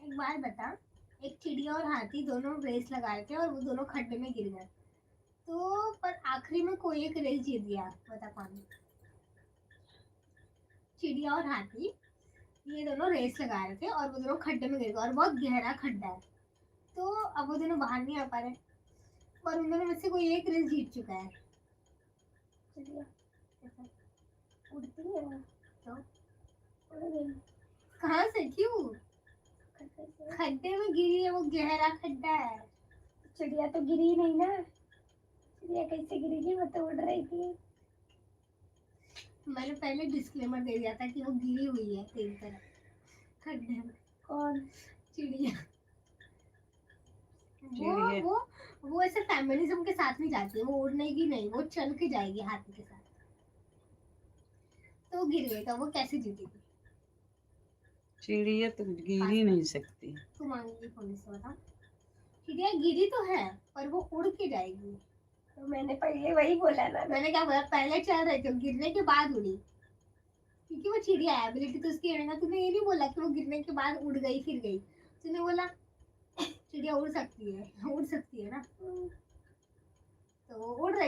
एक बार बता, एक चिड़िया और हाथी दोनों रेस लगा रहे थे और वो दोनों खड्डे में गिर गए। तो पर आखिरी में कोई एक रेस जीत गया, बता कौन? चिड़िया और हाथी ये दोनों रेस लगा रहे थे और वो दोनों खड्डे में गिर गए और बहुत गहरा खड्डा है। तो अब वो दोनों बाहर नहीं आ पा रहे, पर उन दोनों में से कोई एक रेस जीत चुका है। चिड़िया उड़ती है तो उड़ गई। कहाँ से? क्यों? खड्डे में गिरी है, वो गहरा खड्डा है। चिड़िया तो गिरी नहीं ना, चिड़िया कैसे गिरेगी? वो तो उड़ रही थी। मैंने पहले डिस्क्लेमर दे दिया था कि वो गिरी हुई है तेरी तरह खड्डे में। कौन? चिड़िया। वो ऐसे फेमिनिज्म के साथ नहीं जाती है, वो उड़ने की नहीं, वो चल के जाएगी हाथी के साथ। तो गिर गई तो वो कैसे जीतेगी? चिड़िया तो गिर ही नहीं सकती। तू मांगेगी थोड़ी सी, बता। चिड़िया गिरी तो है पर वो उड़ के जाएगी। तो मैंने पहले वही बोला ना, मैंने क्या बोला? पहले चल रही थी, गिरने के बाद उड़ी, क्योंकि वो चिड़िया है, एबिलिटी तो उसकी है ना। तूने ये नहीं बोला कि वो गिरने के बाद उड़ गई फिर गई, तूने बोला चिड़िया उड़ सकती है, उड़ सकती है ना। तो वो उड़ रही